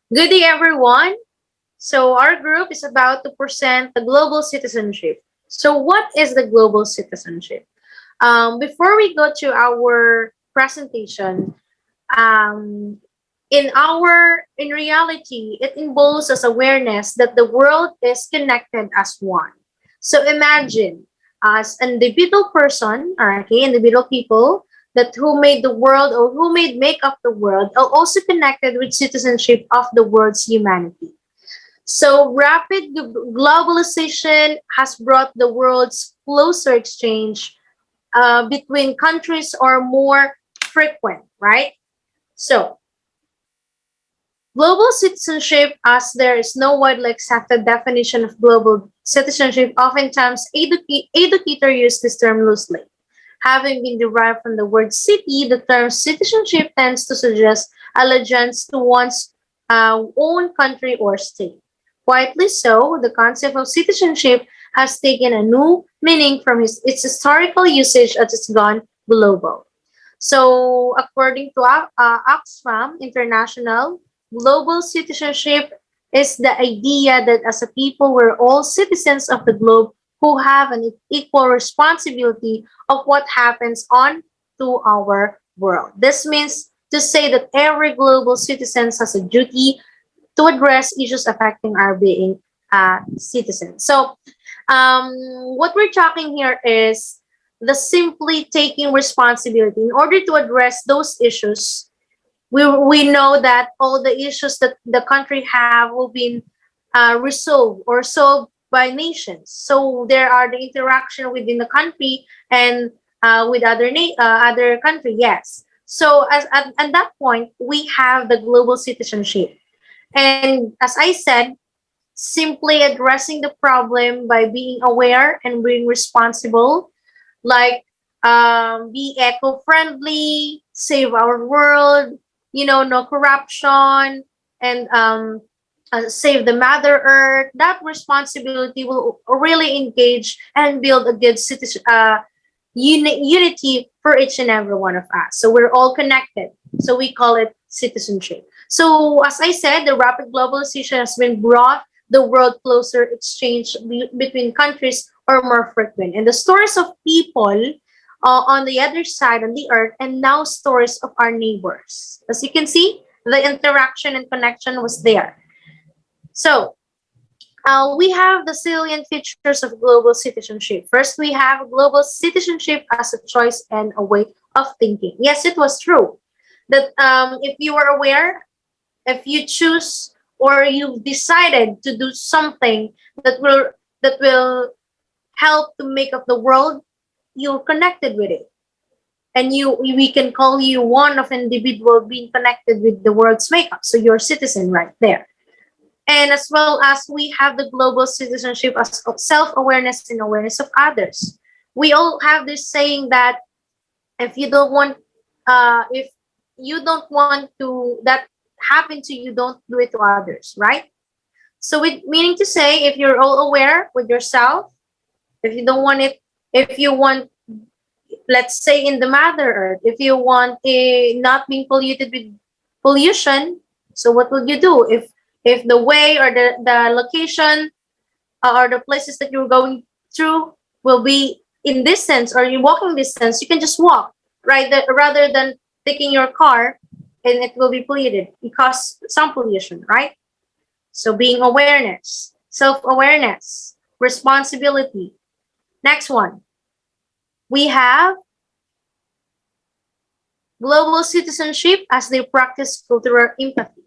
Good day, everyone. So, our group is about to present the global citizenship. So, what is the global citizenship? Before we go to our presentation, um, in reality, it involves us awareness that the world is connected as one. So, imagine as an individual person, or okay, individual people that who made the world or who made make up the world are also connected with citizenship of the world's humanity. So rapid globalization has brought the world's closer exchange between countries are more frequent, right? So global citizenship, as there is no widely accepted definition of global citizenship, oftentimes educators use this term loosely. Having been derived from the word city, the term citizenship tends to suggest allegiance to one's own country or state. Quietly so, the concept of citizenship has taken a new meaning from its historical usage as it's gone global. So, according to Oxfam International, global citizenship is the idea that as a people, we're all citizens of the globe who have an equal responsibility of what happens on to our world. This means to say that every global citizen has a duty to address issues affecting our being citizens. So, um, what we're talking here is the simply taking responsibility in order to address those issues. We know that all the issues that the country have will be resolved or solved by nations. So there are the interaction within the country and with other country. Yes. So at that point, we have the global citizenship. And as I said, simply addressing the problem by being aware and being responsible, like be eco-friendly, save our world, no corruption, and save the Mother Earth. That responsibility will really engage and build a good unity for each and every one of us. So we're all connected. So we call it citizenship. So as I said, the rapid globalization has been brought the world closer exchange between countries are more frequent. And the stories of people on the other side of the earth and now stories of our neighbors. As you can see, the interaction and connection was there. So we have the salient features of global citizenship. First, we have global citizenship as a choice and a way of thinking. Yes, it was true that if you are aware, if you choose or you've decided to do something that will help to make up the world, you're connected with it, and we can call you one of individual being connected with the world's makeup. So you're a citizen right there. And as well as we have the global citizenship as self-awareness and awareness of others. We all have this saying that if you don't want if you don't want to that happen to you, don't do it to others, right? So with meaning to say, if you're all aware with yourself, if you don't want it, if you want, let's say in the Mother Earth, if you want not being polluted with pollution, so what would you do if the way or the location or the places that you're going through will be in distance or you walking distance, you can just walk, right? Rather than taking your car and it will be polluted because some pollution, right? So being awareness, self-awareness, responsibility. Next one, we have global citizenship as they practice cultural empathy.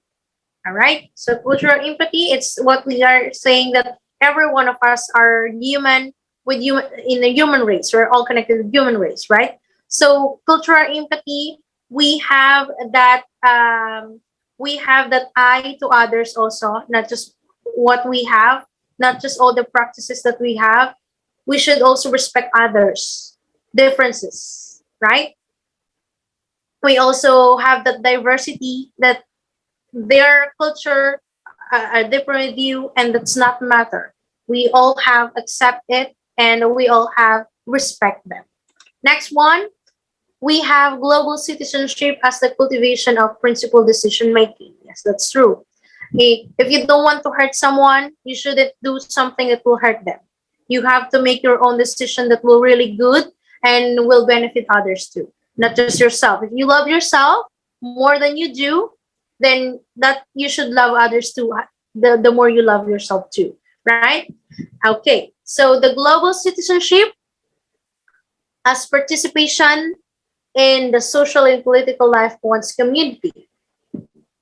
All right. So cultural empathy, it's what we are saying that every one of us are human with human in the human race. We're all connected with human race, right? So cultural empathy, we have that eye to others also, not just what we have, not just all the practices that we have. We should also respect others' differences, right? We also have that diversity that their culture are different with you, and that's not matter. We all have accept it, and we all have respect them. Next one, we have global citizenship as the cultivation of principled decision making. Yes, that's true. If you don't want to hurt someone, you shouldn't do something that will hurt them. You have to make your own decision that will really good and will benefit others too, not just yourself. If you love yourself more than you do, then that you should love others too. The more you love yourself too, right? Okay. So the global citizenship as participation in the social and political life of one's community.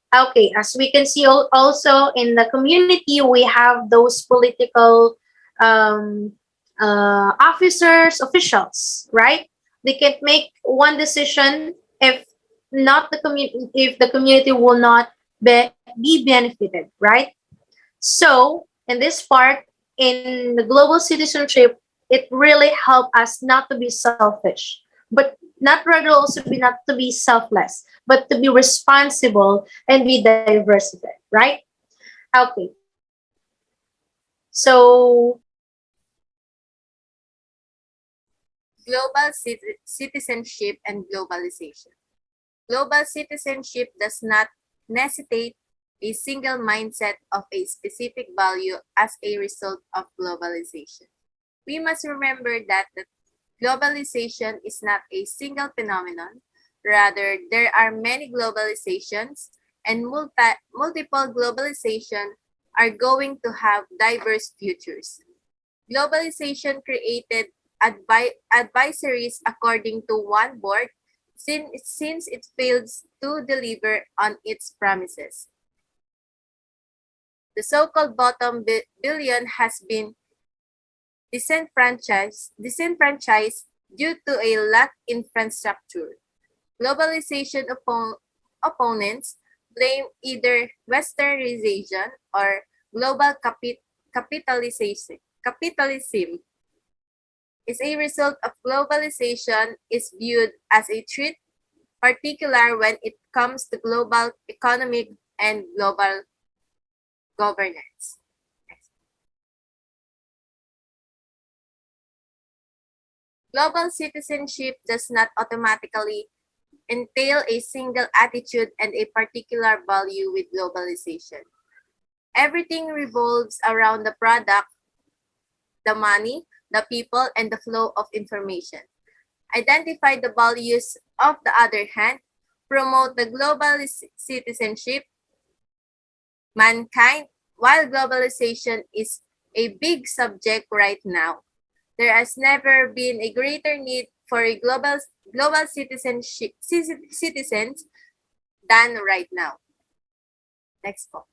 Okay, as we can see also in the community, we have those political um, officers, officials, right? They can make one decision if not the community, if the community will not be benefited, right? So in this part, in the global citizenship, it really helped us not to be selfish, but not rather also be not to be selfless, but to be responsible and be diversified, right? Okay. So Citizenship and globalization. Global citizenship does not necessitate a single mindset of a specific value as a result of globalization. We must remember that the globalization is not a single phenomenon. Rather, there are many globalizations, and multiple globalization are going to have diverse futures. Globalization created advisories according to one board since it fails to deliver on its promises. The so-called bottom billion has been disenfranchised due to a lack infrastructure. Globalization opponents blame either westernization or global capitalism is a result of globalization is viewed as a threat, particular when it comes to global economic and global governance. Global citizenship does not automatically entail a single attitude and a particular value with globalization. Everything revolves around the product, the money, the people, and the flow of information. Identify the values of the other hand, promote the global citizenship, mankind, while globalization is a big subject right now. There has never been a greater need for a global citizens than right now. Next po.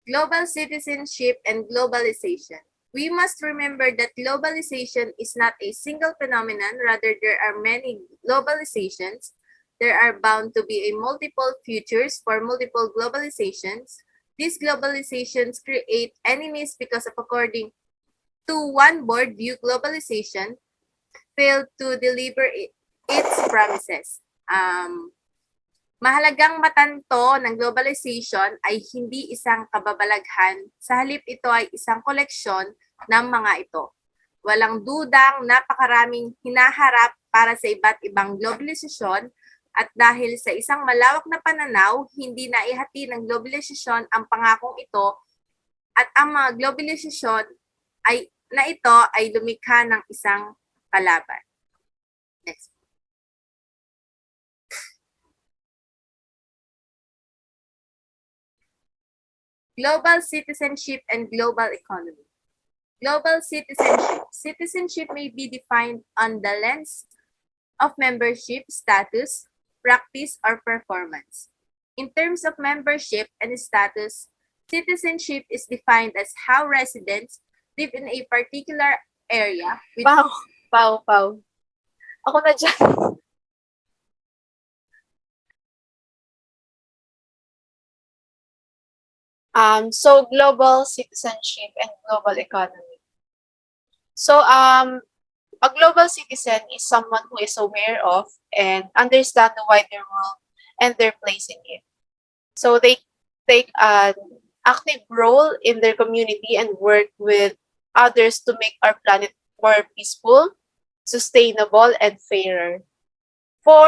Global citizenship and globalization. We must remember that globalization is not a single phenomenon, rather there are many globalizations. There are bound to be a multiple futures for multiple globalizations. These globalizations create enemies because of according to one board view globalization failed to deliver its promises. Mahalagang matanto ng globalization ay hindi isang kababalaghan, sa halip ito ay isang koleksyon ng mga ito. Walang dudang napakaraming hinaharap para sa iba't ibang globalisasyon at dahil sa isang malawak na pananaw, hindi naihati ng globalisasyon ang pangakong ito at ang mga globalisasyon na ito ay lumikha ng isang kalaban. Next. Global citizenship and global economy. Global citizenship. Citizenship may be defined on the lens of membership, status, practice, or performance. In terms of membership and status, citizenship is defined as how residents live in a particular area with... Pau. Ako na dyan. So global citizenship and global economy. So a global citizen is someone who is aware of and understand the wider world and their place in it. So they take an active role in their community and work with others to make our planet more peaceful, sustainable, and fairer. For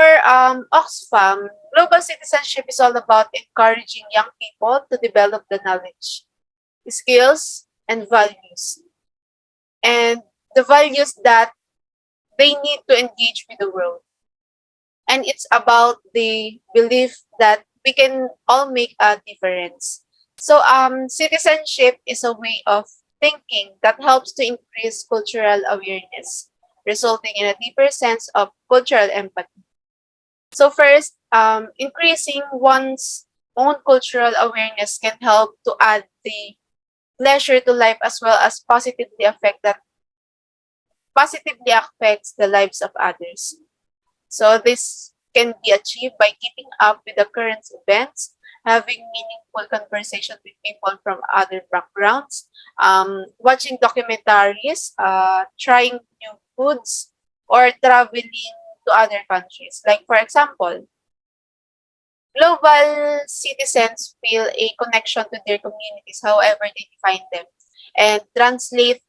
Oxfam, global citizenship is all about encouraging young people to develop the knowledge, skills, and values, and the values that they need to engage with the world. And it's about the belief that we can all make a difference. So, citizenship is a way of thinking that helps to increase cultural awareness, resulting in a deeper sense of cultural empathy. So first, increasing one's own cultural awareness can help to add the pleasure to life as well as positively affects the lives of others. So this can be achieved by keeping up with the current events, having meaningful conversation with people from other backgrounds, watching documentaries, trying new foods, or traveling to other countries. Like for example, global citizens feel a connection to their communities, however they define them, and translate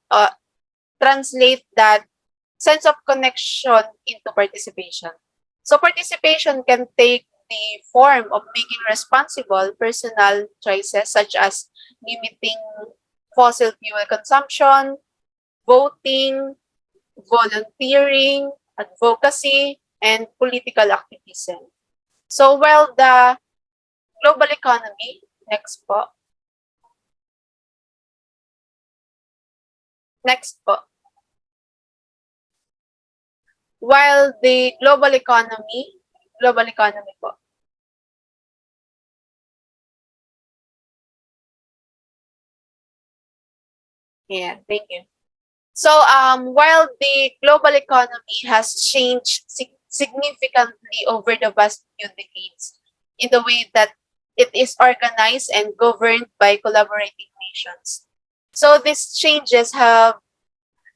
that sense of connection into participation. So participation can take the form of making responsible personal choices such as limiting fossil fuel consumption, voting, volunteering, advocacy, and political activism. So while the global economy, next po, next po, while the global economy po, yeah, thank you. So while the global economy has changed significantly over the past few decades in the way that it is organized and governed by collaborating nations. So these changes have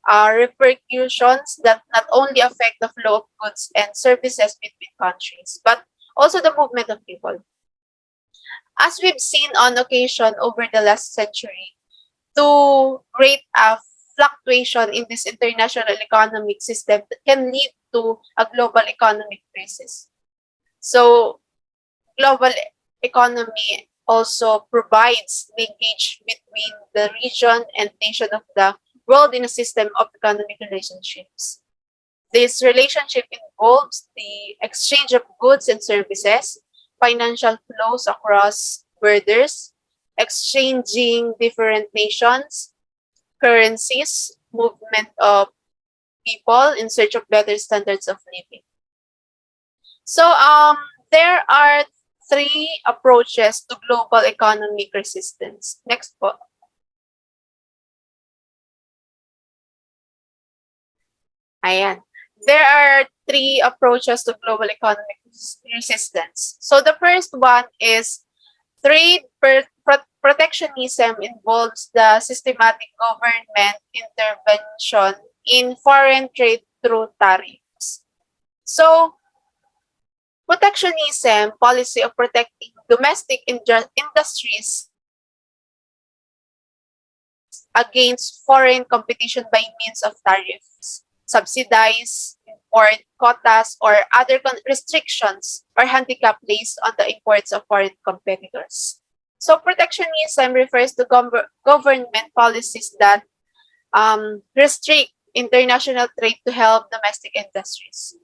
repercussions that not only affect the flow of goods and services between countries, but also the movement of people. As we've seen on occasion over the last century, to great fluctuation in this international economic system can lead to a global economic crisis. So, global economy also provides linkage between the region and nation of the world in a system of economic relationships. This relationship involves the exchange of goods and services, financial flows across borders, exchanging different nations, currencies, movement of people in search of better standards of living. So there are three approaches to global economic resistance. Next po. Ayan. There are three approaches to global economic resistance. So the first one is protectionism involves the systematic government intervention in foreign trade through tariffs. So protectionism policy of protecting domestic industries against foreign competition by means of tariffs, subsidies, import quotas, or other restrictions or handicap placed on the imports of foreign competitors. So protectionism refers to government policies that restrict international trade to help domestic industries.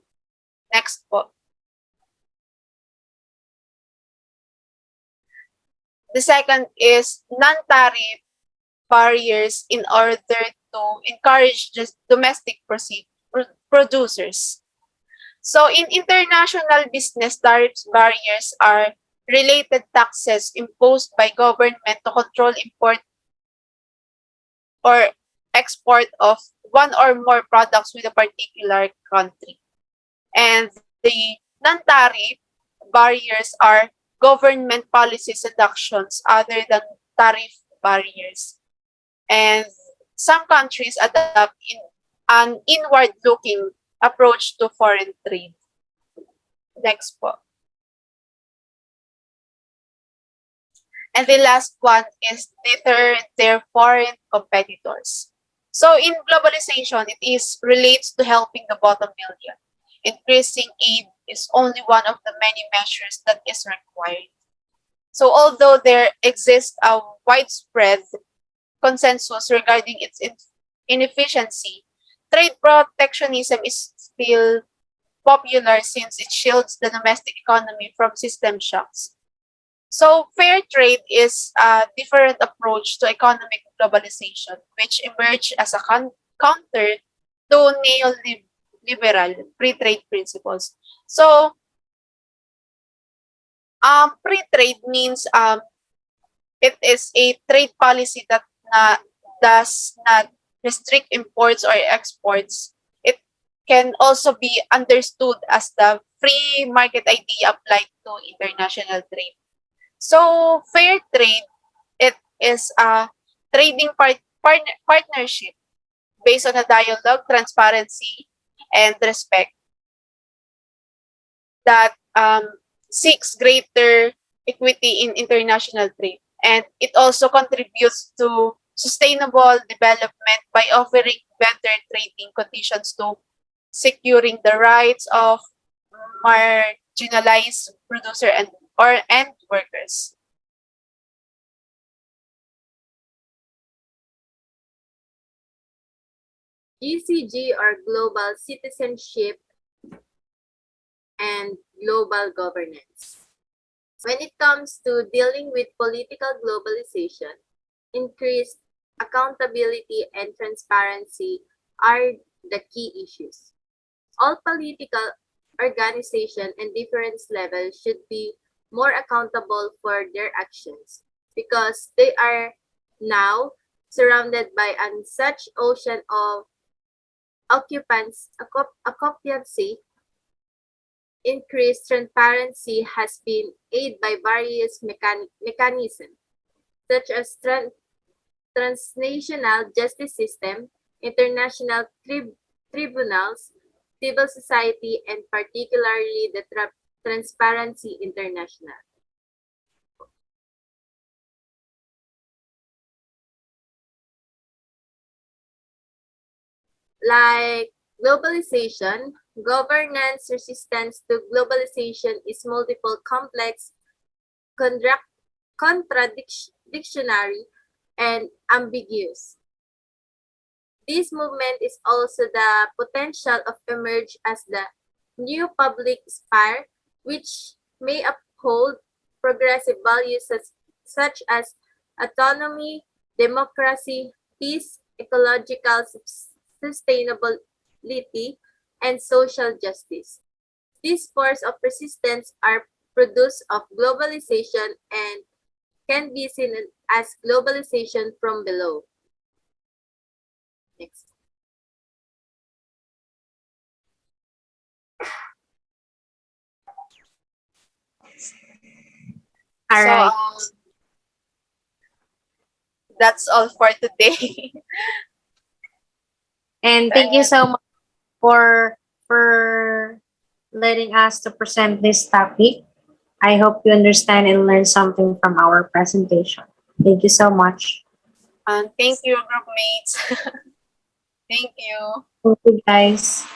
Next po. The second is non-tariff barriers in order to encourage just domestic producers. So in international business, tariffs barriers are related taxes imposed by government to control import or export of one or more products with a particular country. And the non-tariff barriers are government policies and actions other than tariff barriers. And some countries adopt an inward-looking approach to foreign trade. Next po. And the last one is deter their foreign competitors. So in globalization, it is relates to helping the bottom million, increasing aid is only one of the many measures that is required. So although there exists a widespread consensus regarding its inefficiency, trade protectionism is still popular since it shields the domestic economy from system shocks. So fair trade is a different approach to economic globalization, which emerged as a counter to neoliberal free trade principles. So free trade means it is a trade policy that does not restrict imports or exports. It can also be understood as the free market idea applied to international trade. So fair trade, it is a trading partnership based on a dialogue, transparency, and respect that seeks greater equity in international trade. And it also contributes to sustainable development by offering better trading conditions to securing the rights of marginalized producer and or end workers. GCG or Global Citizenship and Global Governance. When it comes to dealing with political globalization, increased accountability and transparency are the key issues. All political organizations and different levels should be more accountable for their actions because they are now surrounded by an such ocean of occupancy. Increased transparency has been aided by various mechanisms such as transnational justice system, international tribunals, civil society, and particularly the Transparency International. Like globalization, governance resistance to globalization is multiple, complex, contradictory, and ambiguous. This movement is also the potential of emerge as the new public sphere, which may uphold progressive values such as autonomy, democracy, peace, ecological sustainability, and social justice. These forces of resistance are produced of globalization and can be seen as globalization from below. Next. All So right. that's all for today. And thank you so much for letting us to present this topic. I hope you understand and learn something from our presentation. Thank you so much. And thank you, group mates. Thank you. Thank you, guys.